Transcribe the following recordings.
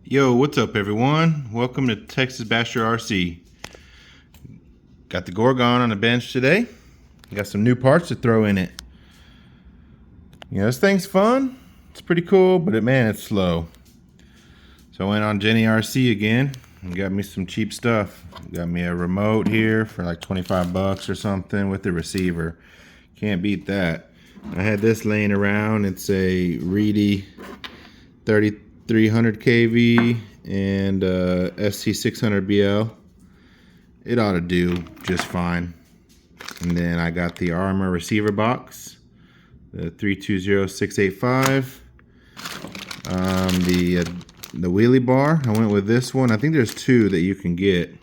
Yo, what's up everyone? Welcome to Texas Basher RC. Got the Gorgon on the bench today. Got some new parts to throw in it. You know, this thing's fun. It's pretty cool, but it's slow. So I went on Jenny RC again and got me some cheap stuff. Got me a remote here for like 25 bucks or something with the receiver. Can't beat that. I had this laying around. It's a Reedy 3300 kV and ST600BL. It ought to do just fine. And then I got the Arrma receiver box, the 320685. The wheelie bar, I went with this one. I think there's two that you can get.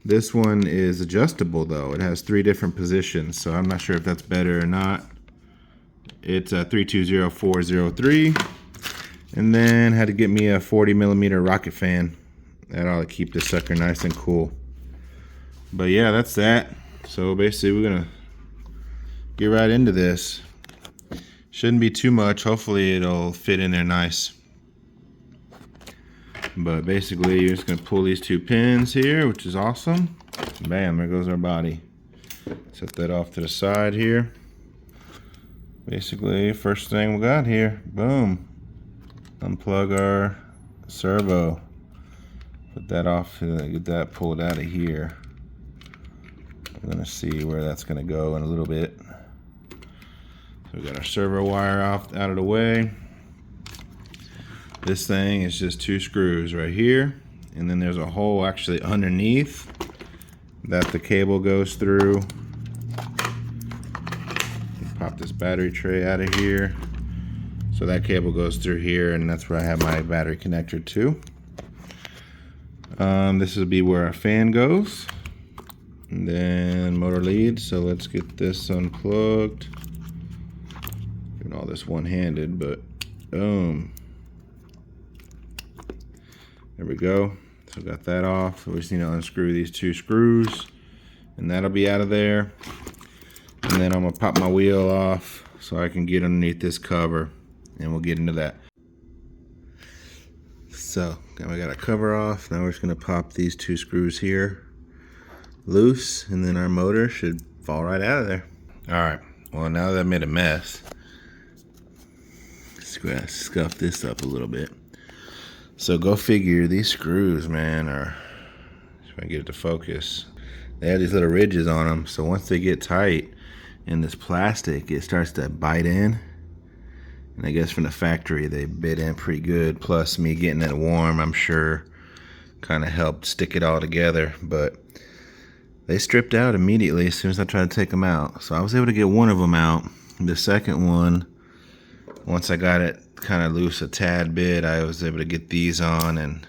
This one is adjustable though. It has 3 different positions, so I'm not sure if that's better or not. It's a 320403. And then had to get me a 40mm rocket fan. That ought to keep this sucker nice and cool. But yeah, that's that. So basically we're gonna get right into this. Shouldn't be too much. Hopefully it'll fit in there nice. But basically you're just gonna pull these 2 pins here, which is awesome. Bam, there goes our body. Set that off to the side here. Basically, first thing we got here, boom. Unplug our servo. Put that off, get that pulled out of here. We're gonna see where that's gonna go in a little bit. So we got our servo wire out of the way. This thing is just 2 screws right here, and then there's a hole actually underneath that the cable goes through. Pop this battery tray out of here. So that cable goes through here, and that's where I have my battery connector to. This will be where our fan goes. And then motor lead. So let's get this unplugged. Doing all this one-handed, but boom. There we go. So got that off. We just need to unscrew these 2 screws, and that'll be out of there. And then I'm gonna pop my wheel off so I can get underneath this cover, and we'll get into that. So now we got a cover off. Now we're just gonna pop these 2 screws here loose, and then our motor should fall right out of there. All right, well, now that I made a mess, let's go scuff this up a little bit. So go figure, these screws, man, are, if I can get it to focus, they have these little ridges on them, so once they get tight in this plastic, it starts to bite in. And I guess from the factory they bit in pretty good, plus me getting it warm, I'm sure, kind of helped stick it all together. But they stripped out immediately as soon as I tried to take them out. So I was able to get one of them out. The second one, once I got it kind of loose a tad bit, I was able to get these on and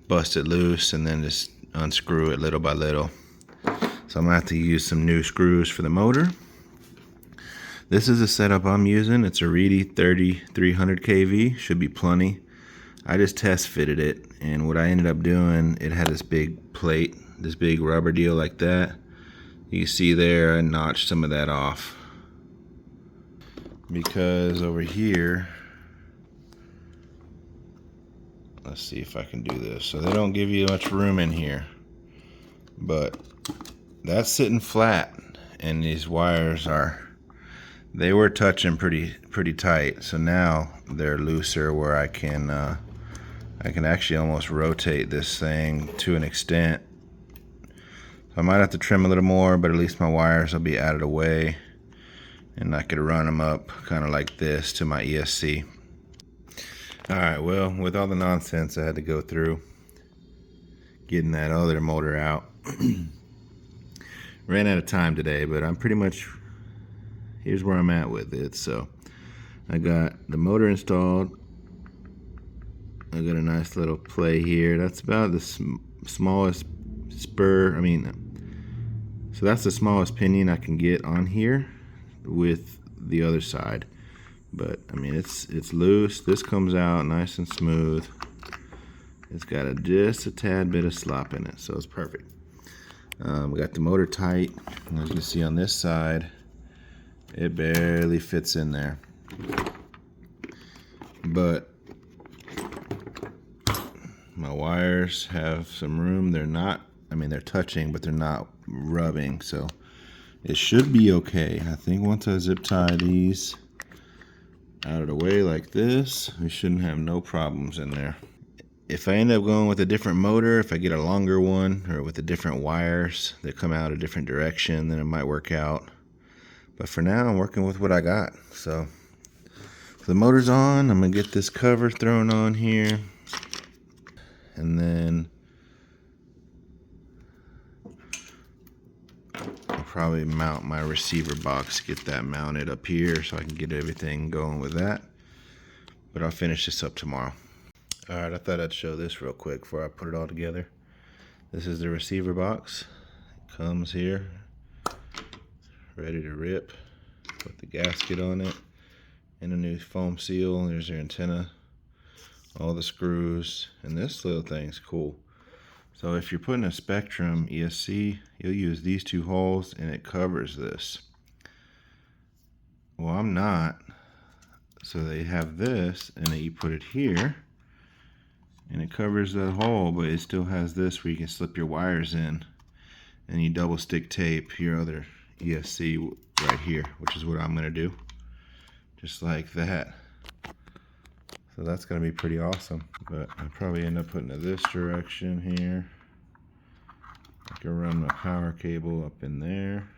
bust it loose, and then just unscrew it little by little. So I'm gonna have to use some new screws for the motor. This is the setup I'm using. It's a Reedy 3300 kV, should be plenty. I just test fitted it, and what I ended up doing, it had this big plate, this big rubber deal like that. You can see there, I notched some of that off. Because over here, let's see if I can do this. So they don't give you much room in here, but that's sitting flat, and these wires they were touching pretty tight. So now they're looser, where I can actually almost rotate this thing to an extent. So I might have to trim a little more, but at least my wires will be out of the way, and I could run them up kind of like this to my ESC. All right, well, with all the nonsense I had to go through getting that other motor out, ran out of time today, but I'm pretty much, here's where I'm at with it. So I got the motor installed. I got a nice little play here. That's about the smallest spur, so that's the smallest pinion I can get on here with the other side. But it's loose. This comes out nice and smooth. It's got just a tad bit of slop in it, so it's perfect. We got the motor tight. As you can see on this side, it barely fits in there. But My wires have some room. They're not, I mean, they're touching, but they're not rubbing, so it should be okay. I think once I zip tie these out of the way like this, we shouldn't have no problems in there. If I end up going with a different motor, if I get a longer one, or with the different wires that come out a different direction, then it might work out. But for now, I'm working with what I got. So the motor's on. I'm gonna get this cover thrown on here, and then I'll probably mount my receiver box, get that mounted up here so I can get everything going with that. But I'll finish this up tomorrow. All right, I thought I'd show this real quick before I put it all together. This is the receiver box. It comes here, ready to rip. Put the gasket on it, and a new foam seal. There's your antenna, all the screws, and this little thing's cool. So if you're putting a Spectrum ESC, you'll use these two holes, and it covers this. Well, I'm not. So they have this, and then you put it here, and it covers that hole, but it still has this where you can slip your wires in, and you double stick tape your other ESC right here, which is what I'm gonna do, just like that. So that's gonna be pretty awesome. But I'll probably end up putting it this direction here. I can run my power cable up in there.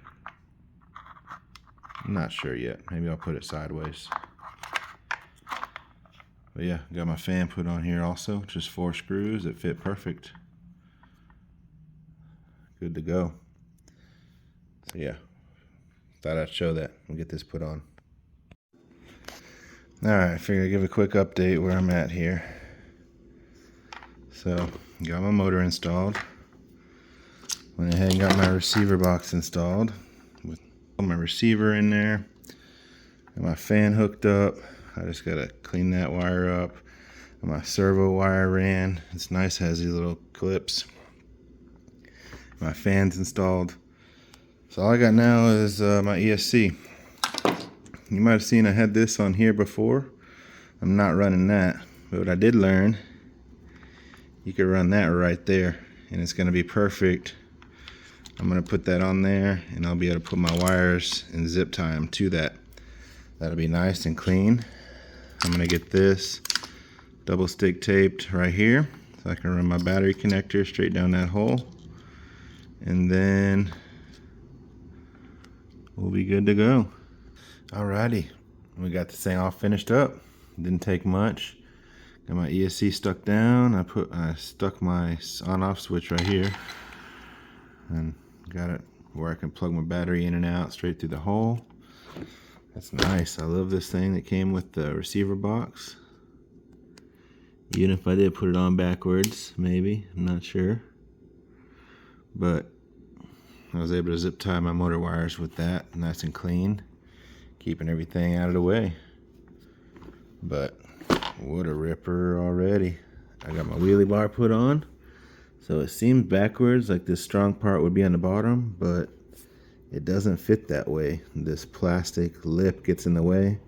I'm not sure yet. Maybe I'll put it sideways. But yeah, got my fan put on here also. Just 4 screws that fit perfect. Good to go. So yeah, thought I'd show that and get this put on. Alright, I figured I'd give a quick update where I'm at here. So, got my motor installed. Went ahead and got my receiver box installed with my receiver in there. Got my fan hooked up. I just gotta clean that wire up. And my servo wire ran. It's nice, has these little clips. My fan's installed. So all I got now is my ESC. You might have seen I had this on here before. I'm not running that, but what I did learn, you could run that right there, and it's gonna be perfect. I'm gonna put that on there, and I'll be able to put my wires and zip tie them to that. That'll be nice and clean. I'm gonna get this double stick taped right here, so I can run my battery connector straight down that hole, and then we'll be good to go. Alrighty, we got this thing all finished up. Didn't take much. Got my ESC stuck down. I stuck my on-off switch right here, and got it where I can plug my battery in and out straight through the hole. That's nice. I love this thing that came with the receiver box. Even if I did put it on backwards, maybe, I'm not sure. But I was able to zip tie my motor wires with that, nice and clean, keeping everything out of the way. But what a ripper already. I got my wheelie bar put on, so it seems backwards, like this strong part would be on the bottom, but it doesn't fit that way. This plastic lip gets in the way,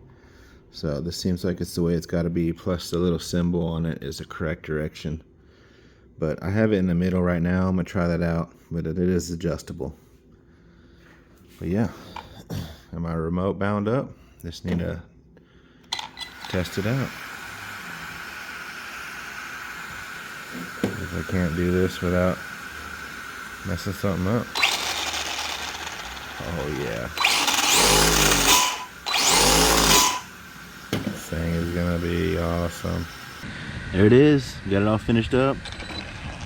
so this seems like it's the way it's got to be, plus the little symbol on it is the correct direction. But I have it in the middle right now. I'm gonna try that out, but it is adjustable. But yeah, got my remote bound up. Just need to test it out. If I can't do this without messing something up. Oh yeah. This thing is gonna be awesome. There it is. Got it all finished up.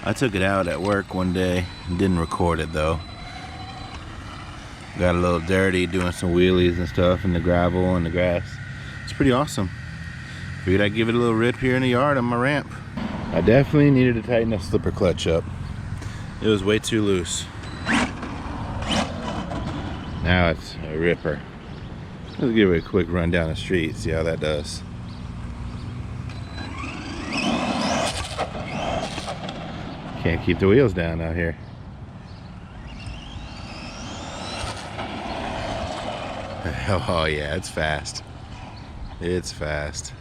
I took it out at work one day. Didn't record it though. Got a little dirty doing some wheelies and stuff in the gravel and the grass. It's pretty awesome. Figured I'd give it a little rip here in the yard on my ramp. I definitely needed to tighten the slipper clutch up. It was way too loose. Now it's a ripper. Let's give it a quick run down the street, see how that does. Can't keep the wheels down out here. Oh yeah, it's fast. It's fast.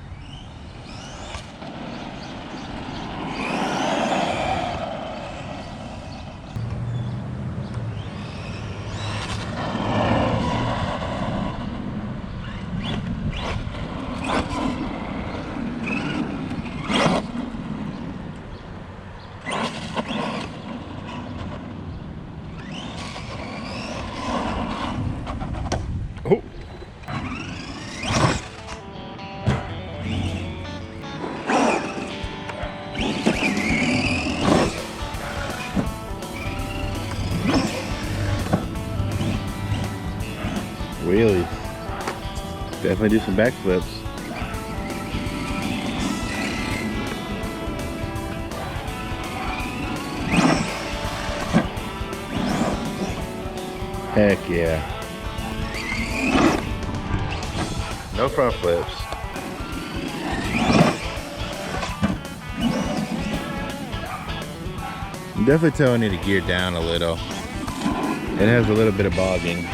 Definitely do some backflips. Heck yeah. No front flips. I'm definitely telling you to gear down a little. It has a little bit of bogging.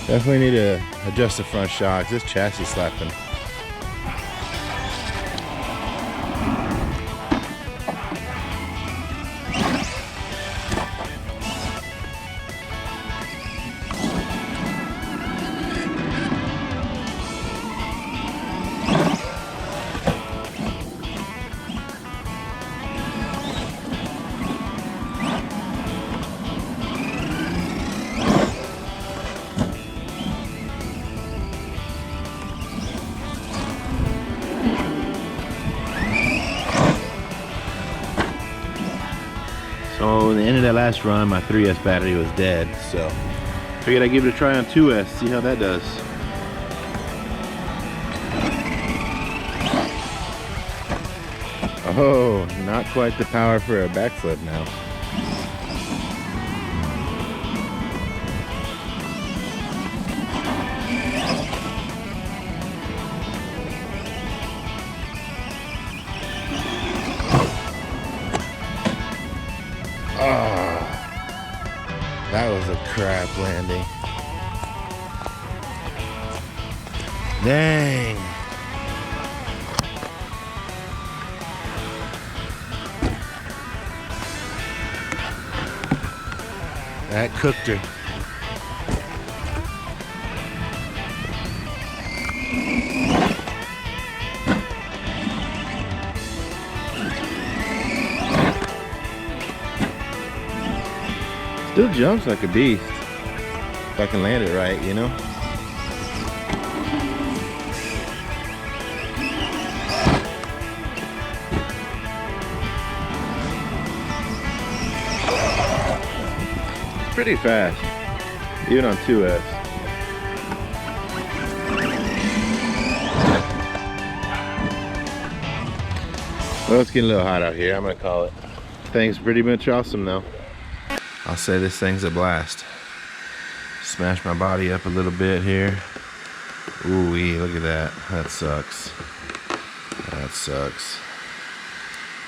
Definitely need to adjust the front shocks. This chassis slapping. So in the end of that last run, my 3S battery was dead, so figured I'd give it a try on 2S, see how that does. Oh, not quite the power for a backflip now. Oh, that was a crap landing. Dang. That cooked her. Still jumps like a beast. If I can land it right, you know? Pretty fast, even on 2S. Well, it's getting a little hot out here, I'm gonna call it. Thing's pretty much awesome though. I'll say this thing's a blast. Smash my body up a little bit here. Ooh-wee, look at that. That sucks. That sucks.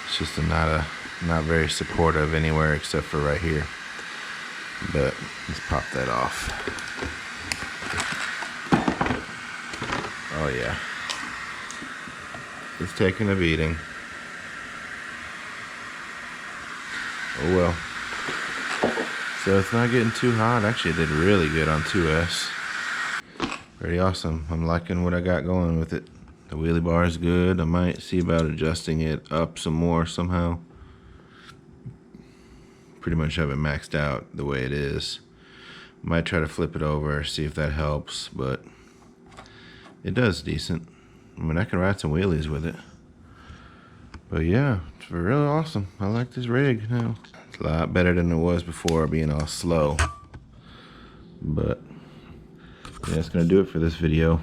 It's just not very supportive anywhere except for right here. But let's pop that off. Oh yeah. It's taking a beating. Oh well. So it's not getting too hot. Actually, it did really good on 2S. Pretty awesome. I'm liking what I got going with it. The wheelie bar is good. I might see about adjusting it up some more somehow. Pretty much have it maxed out the way it is. Might try to flip it over, see if that helps, but it does decent. I mean, I can ride some wheelies with it. But yeah, it's really awesome. I like this rig now. It's a lot better than it was before, being all slow. But yeah, that's gonna do it for this video.